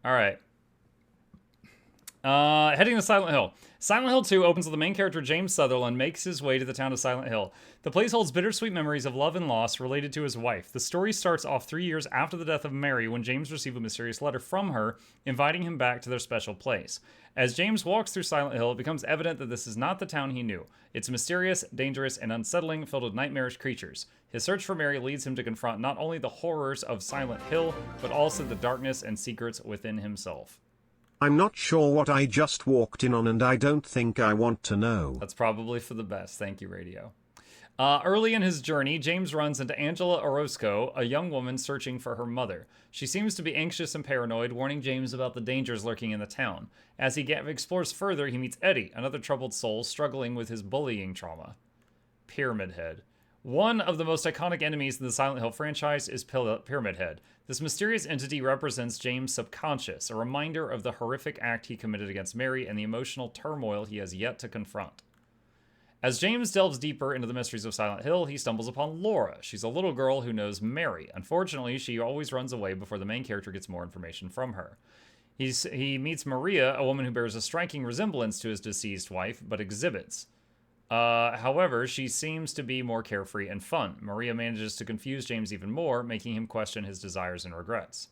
All right. Heading to Silent Hill. Silent Hill 2 opens with the main character James Sutherland makes his way to the town of Silent Hill. The place holds bittersweet memories of love and loss related to his wife. The story starts off 3 years after the death of Mary when James receives a mysterious letter from her inviting him back to their special place. As James walks through Silent Hill, it becomes evident that this is not the town he knew. It's mysterious, dangerous, and unsettling, filled with nightmarish creatures. His search for Mary leads him to confront not only the horrors of Silent Hill, but also the darkness and secrets within himself. I'm not sure what I just walked in on, and I don't think I want to know. That's probably for the best. Thank you, Radio. Early in his journey, James runs into Angela Orozco, a young woman searching for her mother. She seems to be anxious and paranoid, warning James about the dangers lurking in the town. As he explores further, he meets Eddie, another troubled soul struggling with his bullying trauma. Pyramid Head. One of the most iconic enemies in the Silent Hill franchise is Pyramid Head. This mysterious entity represents James' subconscious, a reminder of the horrific act he committed against Mary and the emotional turmoil he has yet to confront. As James delves deeper into the mysteries of Silent Hill, he stumbles upon Laura. She's a little girl who knows Mary. Unfortunately, she always runs away before the main character gets more information from her. He meets Maria, a woman who bears a striking resemblance to his deceased wife, but exhibits. However, she seems to be more carefree and fun. Maria manages to confuse James even more, making him question his desires and regrets.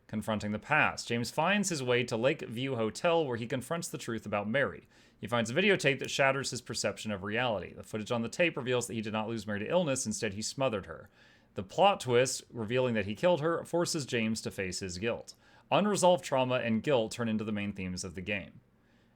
Confronting the past. James finds his way to Lakeview Hotel, where he confronts the truth about Mary. He finds a videotape that shatters his perception of reality. The footage on the tape reveals that he did not lose Mary to illness, instead he smothered her. The plot twist, revealing that he killed her, forces James to face his guilt. Unresolved trauma and guilt turn into the main themes of the game.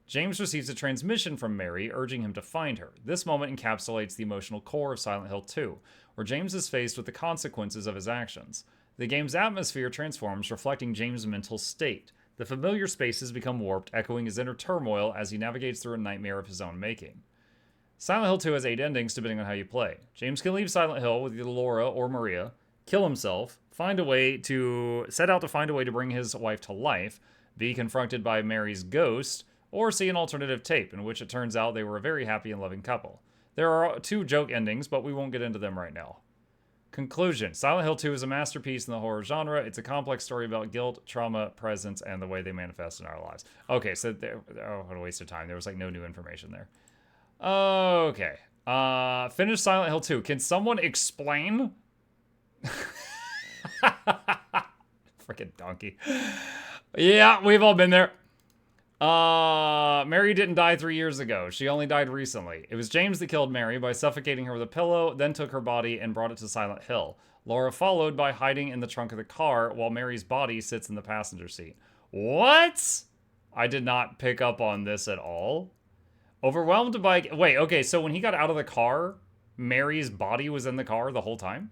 James receives a transmission from Mary, urging him to find her. This moment encapsulates the emotional core of Silent Hill 2, where James is faced with the consequences of his actions. The game's atmosphere transforms, reflecting James' mental state. The familiar spaces become warped, echoing his inner turmoil as he navigates through a nightmare of his own making. Silent Hill 2 has 8 endings depending on how you play. James can leave Silent Hill with either Laura or Maria, kill himself, set out to find a way to bring his wife to life, be confronted by Mary's ghost, or see an alternative tape in which it turns out they were a very happy and loving couple. There are 2 joke endings, but we won't get into them right now. Conclusion. Silent Hill 2 is a masterpiece in the horror genre. It's a complex story about guilt, trauma, presence, and the way they manifest in our lives. Okay, so what a waste of time. There was like no new information there. Okay. Finish Silent Hill 2. Can someone explain? Freaking donkey. Yeah, we've all been there. Mary didn't die 3 years ago. She only died recently. It was James that killed Mary by suffocating her with a pillow, then took her body and brought it to Silent Hill. Laura followed by hiding in the trunk of the car while Mary's body sits in the passenger seat. What? I did not pick up on this at all. Overwhelmed by... Wait, okay, so when he got out of the car, Mary's body was in the car the whole time?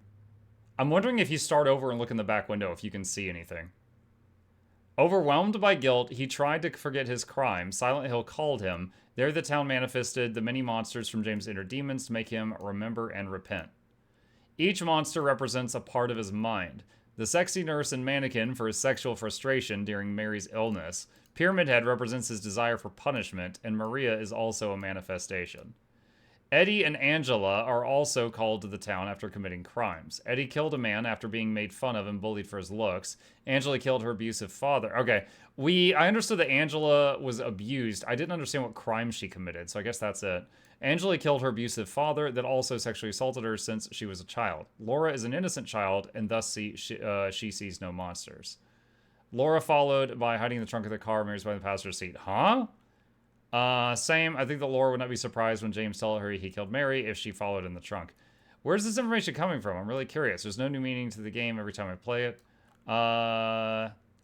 I'm wondering if you start over and look in the back window if you can see anything. Overwhelmed by guilt, he tried to forget his crime. Silent Hill called him. There the town manifested the many monsters from James' inner demons to make him remember and repent. Each monster represents a part of his mind. The sexy nurse and mannequin for his sexual frustration during Mary's illness. Pyramid Head represents his desire for punishment, and Maria is also a manifestation. Eddie and Angela are also called to the town after committing crimes. Eddie killed a man after being made fun of and bullied for his looks. Angela killed her abusive father. Okay, I understood that Angela was abused. I didn't understand what crime she committed, so I guess that's it. Angela killed her abusive father that also sexually assaulted her since she was a child. Laura is an innocent child, and thus she sees no monsters. Laura followed by hiding in the trunk of the car, Mary's by the passenger seat. Huh? Same. I think that Laura would not be surprised when James told her he killed Mary if she followed in the trunk. Where's this information coming from? I'm really curious. There's no new meaning to the game every time I play it.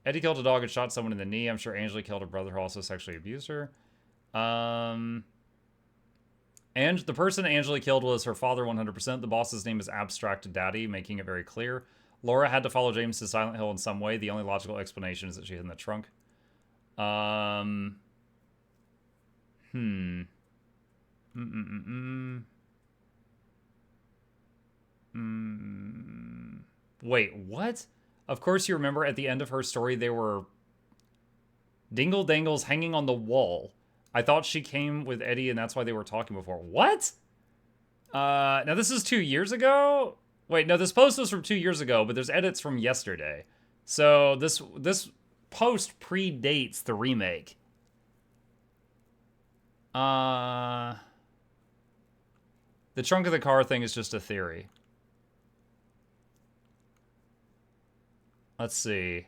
Eddie killed a dog and shot someone in the knee. I'm sure Angela killed her brother who also sexually abused her. And the person Angela killed was her father 100%. The boss's name is Abstract Daddy, making it very clear. Laura had to follow James to Silent Hill in some way. The only logical explanation is that she hid in the trunk. Wait, what? Of course you remember at the end of her story they were dingle dangles hanging on the wall. I thought she came with Eddie and that's why they were talking before. What? Now this is 2 years ago? Wait, no, this post was from 2 years ago, but there's edits from yesterday. So this post predates the remake. The trunk of the car thing is just a theory. Let's see.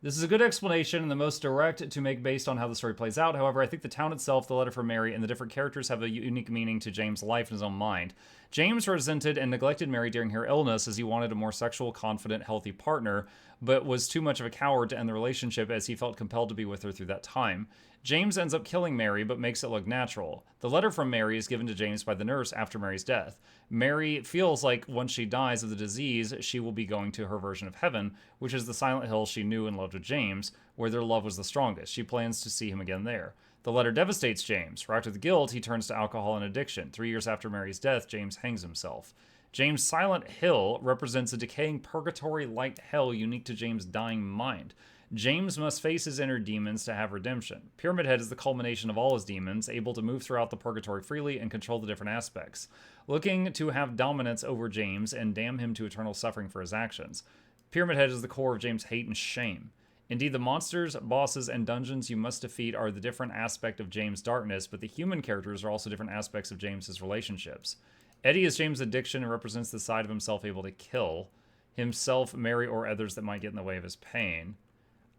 This is a good explanation and the most direct to make based on how the story plays out. However, I think the town itself, the letter from Mary, and the different characters have a unique meaning to James' life in his own mind. James resented and neglected Mary during her illness as he wanted a more sexual, confident, healthy partner, but was too much of a coward to end the relationship as he felt compelled to be with her through that time. James ends up killing Mary, but makes it look natural. The letter from Mary is given to James by the nurse after Mary's death. Mary feels like once she dies of the disease, she will be going to her version of heaven, which is the Silent Hill she knew and loved with James, where their love was the strongest. She plans to see him again there. The letter devastates James. Racked with guilt, he turns to alcohol and addiction. 3 years after Mary's death, James hangs himself. James' Silent Hill represents a decaying purgatory-like hell unique to James' dying mind. James must face his inner demons to have redemption. Pyramid Head is the culmination of all his demons, able to move throughout the purgatory freely and control the different aspects, looking to have dominance over James and damn him to eternal suffering for his actions. Pyramid Head is the core of James' hate and shame. Indeed, the monsters, bosses, and dungeons you must defeat are the different aspect of James' darkness, but the human characters are also different aspects of James's relationships. Eddie is James' addiction and represents the side of himself able to kill himself, Mary, or others that might get in the way of his pain.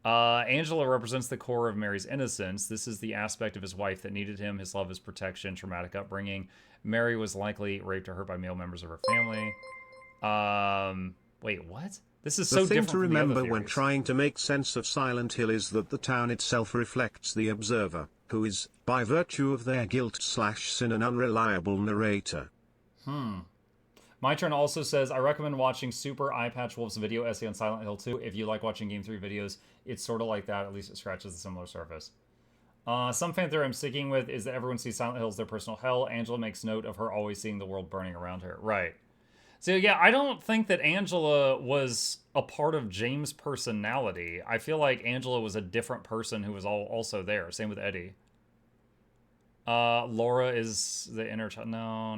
Angela represents the core of Mary's innocence. This is the aspect of his wife that needed him, his love, his protection, traumatic upbringing. Mary was likely raped or hurt by male members of her family. Wait, what? This is so different The from thing to the other remember when theories. trying to make sense of Silent Hill is that the town itself reflects the observer, who is, by virtue of their guilt/sin, an unreliable narrator. My Turn also says, I recommend watching Super Eye Patch Wolf's video essay on Silent Hill 2. If you like watching Game 3 videos, it's sort of like that. At least it scratches a similar surface. Some fan theory I'm sticking with is that everyone sees Silent Hill as their personal hell. Angela makes note of her always seeing the world burning around her. Right. So yeah, I don't think that Angela was a part of James' personality. I feel like Angela was a different person who was also there. Same with Eddie. Laura is the inner child. No.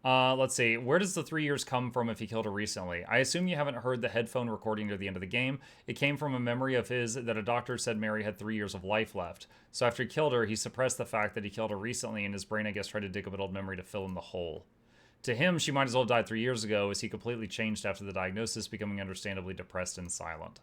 Let's see. Where does the 3 years come from if he killed her recently? I assume you haven't heard the headphone recording near the end of the game. It came from a memory of his that a doctor said Mary had 3 years of life left. So after he killed her, he suppressed the fact that he killed her recently, and his brain, I guess, tried to dig up an old memory to fill in the hole. To him, she might as well have died 3 years ago, as he completely changed after the diagnosis, becoming understandably depressed and silent.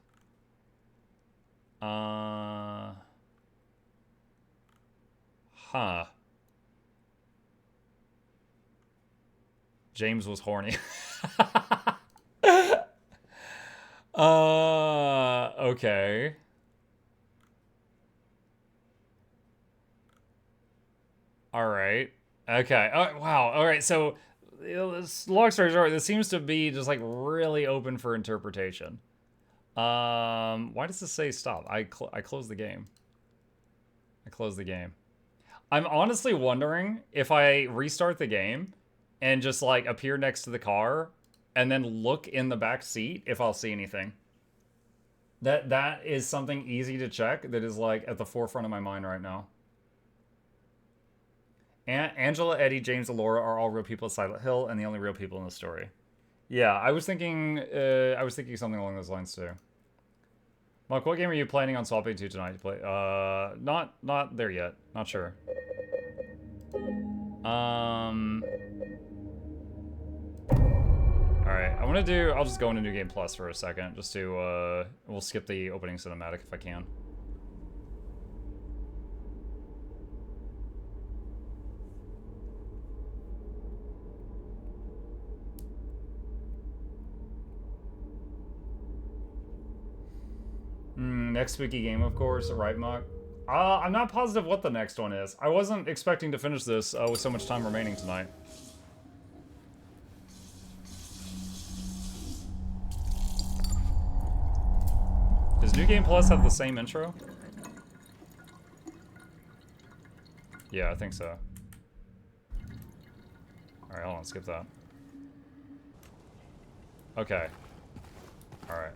James was horny. Okay. All right. Okay. Oh, wow. All right. So, long story short, this seems to be just like really open for interpretation. Why does this say stop? I closed the game. I closed the game. I'm honestly wondering if I restart the game and just like appear next to the car and then look in the back seat if I'll see anything. That is something easy to check that is like at the forefront of my mind right now. Angela, Eddie, James, and Laura are all real people at Silent Hill and the only real people in the story. Yeah, I was thinking something along those lines too. Mark, what game are you planning on swapping to tonight to play? Not there yet. Not sure. Alright, I'll just go into New Game Plus for a second, just to, we'll skip the opening cinematic if I can. Next spooky game, of course, right, Muck? I'm not positive what the next one is. I wasn't expecting to finish this with so much time remaining tonight. Does New Game Plus have the same intro? Yeah, I think so. Alright, hold on, skip that. Okay. Alright.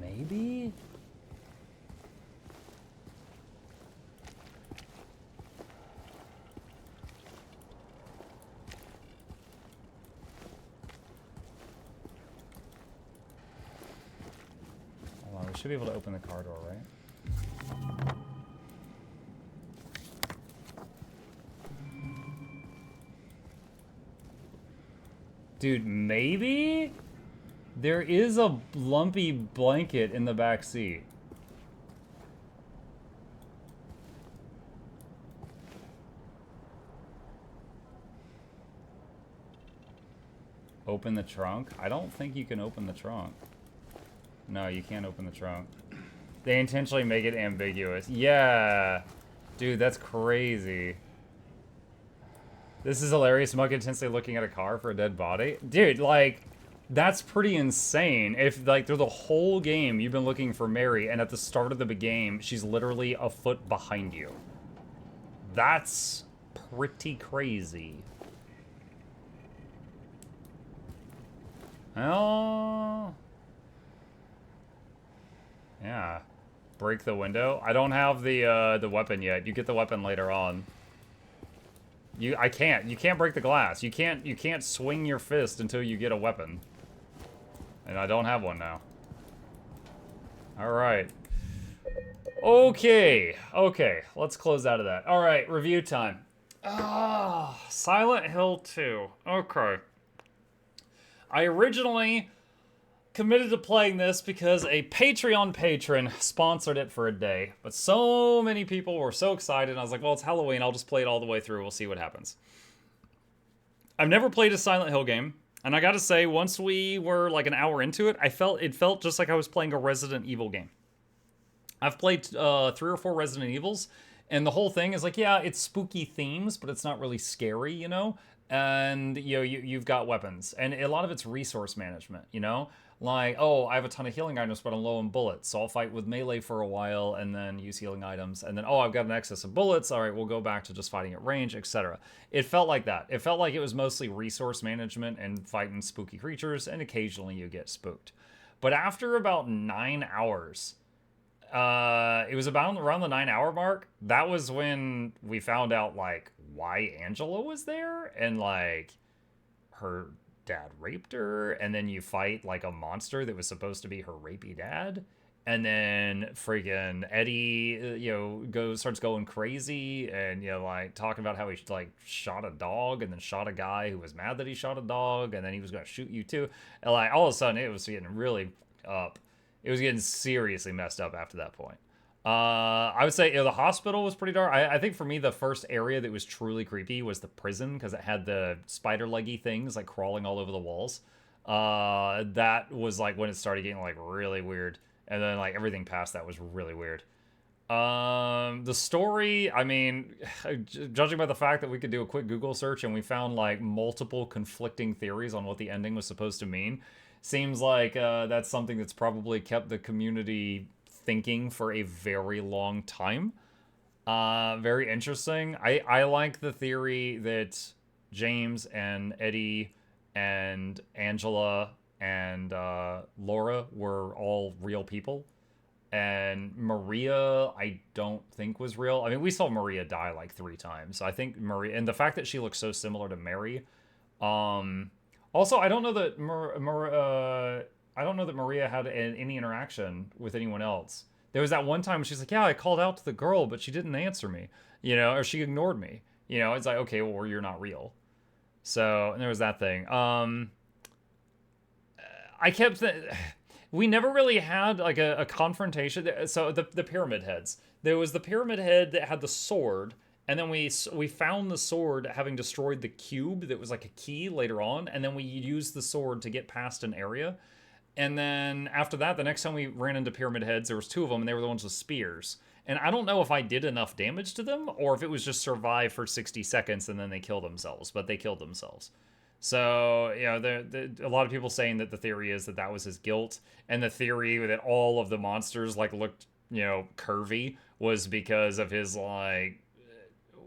maybe? Hold on, we should be able to open the car door, right? Dude, maybe? There is a lumpy blanket in the back seat. Open the trunk? I don't think you can open the trunk. No, you can't open the trunk. They intentionally make it ambiguous. Yeah. Dude, that's crazy. This is hilarious. Mug intensely looking at a car for a dead body. Dude, like, that's pretty insane. If, like, through the whole game, you've been looking for Mary, and at the start of the game, she's literally a foot behind you. That's pretty crazy. Oh. Yeah. Break the window. I don't have the weapon yet. You get the weapon later on. You can't break the glass. You can't swing your fist until you get a weapon. And I don't have one now. Alright. Okay. Okay. Let's close out of that. Alright, review time. Ah, Silent Hill 2. Okay. I originally committed to playing this because a Patreon patron sponsored it for a day. But so many people were so excited, and I was like, well, it's Halloween, I'll just play it all the way through, we'll see what happens. I've never played a Silent Hill game, and I gotta say, once we were like an hour into it, it felt just like I was playing a Resident Evil game. I've played 3 or 4 Resident Evils, and the whole thing is like, yeah, it's spooky themes, but it's not really scary, you know? And, you know, you've got weapons, and a lot of it's resource management, you know? Like, oh, I have a ton of healing items, but I'm low on bullets, so I'll fight with melee for a while and then use healing items. And then, oh, I've got an excess of bullets. All right, we'll go back to just fighting at range, etc. It felt like that. It felt like it was mostly resource management and fighting spooky creatures, and occasionally you get spooked. But after about 9 hours, it was about around the 9-hour mark, that was when we found out, like, why Angela was there, and, like, her dad raped her, and then you fight like a monster that was supposed to be her rapey dad, and then friggin' Eddie, you know, starts going crazy, and, you know, like talking about how he like shot a dog and then shot a guy who was mad that he shot a dog, and then he was gonna shoot you too, and like all of a sudden it was getting really up. It was getting seriously messed up after that point. I would say, you know, the hospital was pretty dark. I think for me, the first area that was truly creepy was the prison, because it had the spider leggy things like crawling all over the walls. That was like when it started getting like really weird, and then like everything past that was really weird. The story, I mean, judging by the fact that we could do a quick Google search and we found like multiple conflicting theories on what the ending was supposed to mean, seems like that's something that's probably kept the community thinking for a very long time. Very interesting. I like the theory that James and Eddie and Angela and Laura were all real people. And Maria, I don't think was real. I mean, we saw Maria die like 3 times. So I think Maria, and the fact that she looks so similar to Mary. Also, I don't know that I don't know that Maria had any interaction with anyone else. There was that one time when she's like, yeah, I called out to the girl, but she didn't answer me, you know, or she ignored me. You know, it's like, okay, well, you're not real. So, and there was that thing. I kept... we never really had, like, a confrontation. So, the Pyramid Heads. There was the Pyramid Head that had the sword, and then we found the sword having destroyed the cube that was like a key later on, and then we used the sword to get past an area. And then after that, the next time we ran into Pyramid Heads, there was 2 of them, and they were the ones with spears. And I don't know if I did enough damage to them, or if it was just survive for 60 seconds and then they kill themselves. But they killed themselves. So, you know, a lot of people saying that the theory is that that was his guilt. And the theory that all of the monsters, like, looked, you know, curvy was because of his, like...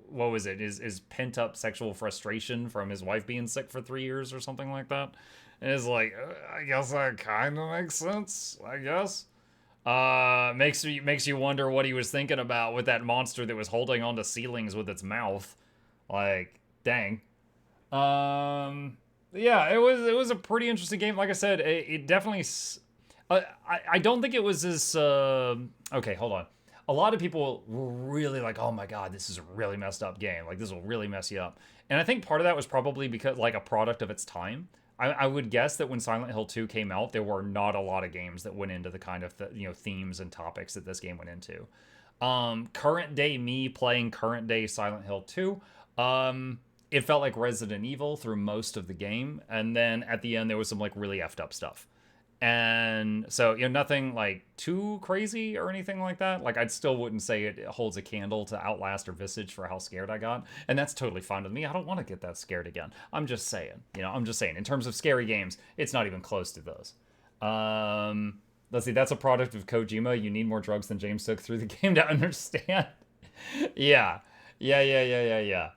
what was it? His pent-up sexual frustration from his wife being sick for 3 years or something like that. And it's like, I guess that kind of makes sense, I guess. Makes you wonder what he was thinking about with that monster that was holding onto ceilings with its mouth. Like, dang. Yeah, it was a pretty interesting game. Like I said, it definitely. I don't think it was as. Okay, hold on. A lot of people were really like, "Oh my god, this is a really messed up game. Like, this will really mess you up." And I think part of that was probably because like a product of its time. I would guess that when Silent Hill 2 came out, there were not a lot of games that went into the kind of themes and topics that this game went into. Current day me playing current day Silent Hill 2, it felt like Resident Evil through most of the game, and then at the end there was some like really effed up stuff. And so, nothing like too crazy or anything like that. Like, I still wouldn't say it holds a candle to Outlast or Visage for how scared I got. And that's totally fine with me. I don't want to get that scared again. I'm just saying. In terms of scary games, it's not even close to those. Let's see, that's a product of Kojima. You need more drugs than James took through the game to understand. Yeah. Yeah.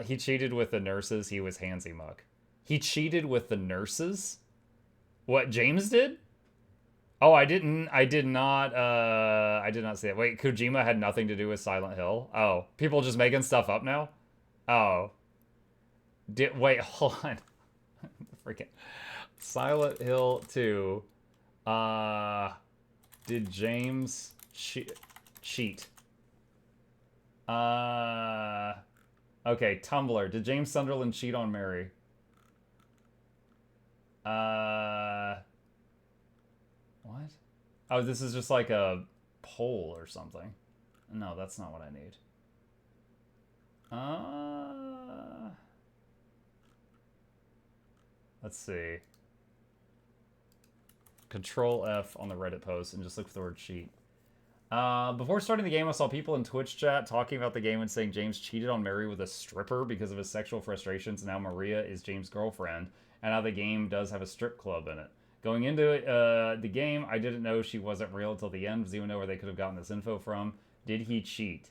He cheated with the nurses. He was handsy muck. He cheated with the nurses? What, James did? Oh, I didn't. I did not. I did not see that. Wait, Kojima had nothing to do with Silent Hill. Oh, people just making stuff up now. Oh, wait? Hold on. Freaking Silent Hill 2. Did James cheat? Okay, Tumblr. Did James Sunderland cheat on Mary? What? Oh, this is just like a poll or something. No, that's not what I need. Let's see. Control F on the Reddit post and just look for the word cheat. Before starting the game, I saw people in Twitch chat talking about the game and saying James cheated on Mary with a stripper because of his sexual frustrations. Now Maria is James' girlfriend, and now the game does have a strip club in it. Going into the game, I didn't know she wasn't real until the end. Does anyone know where they could have gotten this info from? Did he cheat?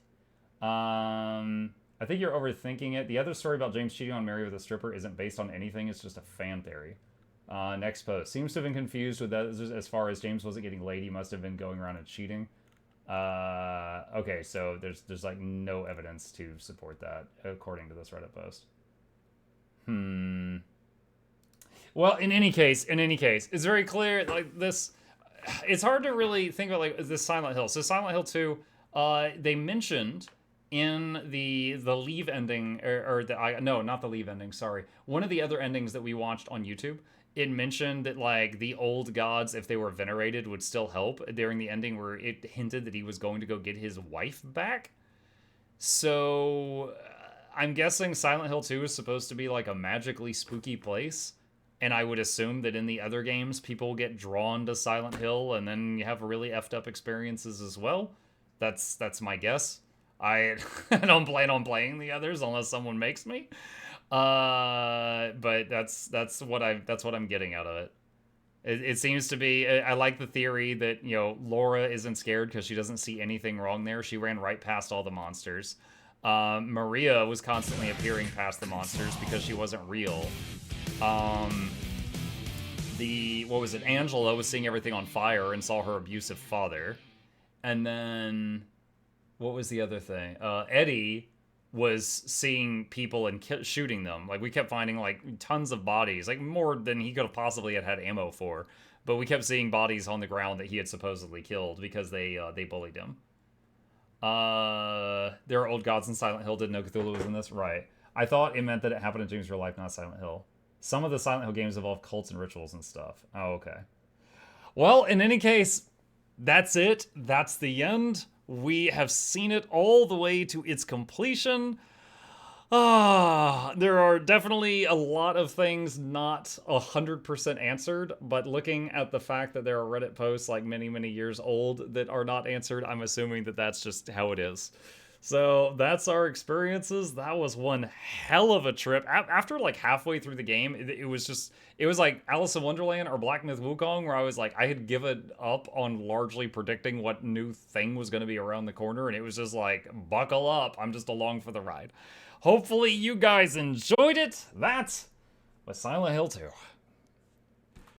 I think you're overthinking it. The other story about James cheating on Mary with a stripper isn't based on anything. It's just a fan theory. Next post. Seems to have been confused with that as far as James wasn't getting laid. He must have been going around and cheating. Okay, so there's like no evidence to support that, according to this Reddit post. Well, in any case, it's very clear, like, this, it's hard to really think about, like, this Silent Hill. So Silent Hill 2, they mentioned in the leave ending, no, not the leave ending, sorry. One of the other endings that we watched on YouTube, it mentioned that, like, the old gods, if they were venerated, would still help during the ending, where it hinted that he was going to go get his wife back. So I'm guessing Silent Hill 2 is supposed to be like a magically spooky place. And I would assume that in the other games, people get drawn to Silent Hill and then you have really effed up experiences as well. That's my guess. I don't plan on playing the others unless someone makes me. But that's what I'm getting out of it. It seems to be. I like the theory that Laura isn't scared because she doesn't see anything wrong there. She ran right past all the monsters. Maria was constantly appearing past the monsters because she wasn't real. Angela was seeing everything on fire and saw her abusive father. And then, what was the other thing? Eddie was seeing people and shooting them. Like, we kept finding, like, tons of bodies, like, more than he could have possibly had ammo for. But we kept seeing bodies on the ground that he had supposedly killed because they bullied him. There are old gods in Silent Hill. Didn't know Cthulhu was in this? Right. I thought it meant that it happened in James' real life, not Silent Hill. Some of the Silent Hill games involve cults and rituals and stuff. Oh, okay. Well, in any case, that's it. That's the end. We have seen it all the way to its completion. There are definitely a lot of things not 100% answered, but looking at the fact that there are Reddit posts like many, many years old that are not answered, I'm assuming that that's just how it is. So that's our experiences. That was one hell of a trip. After like halfway through the game, it was like Alice in Wonderland or Black Myth Wukong, where I was like, I had given up on largely predicting what new thing was going to be around the corner, and it was just like, buckle up. I'm just along for the ride. Hopefully you guys enjoyed it. That was Silent Hill 2.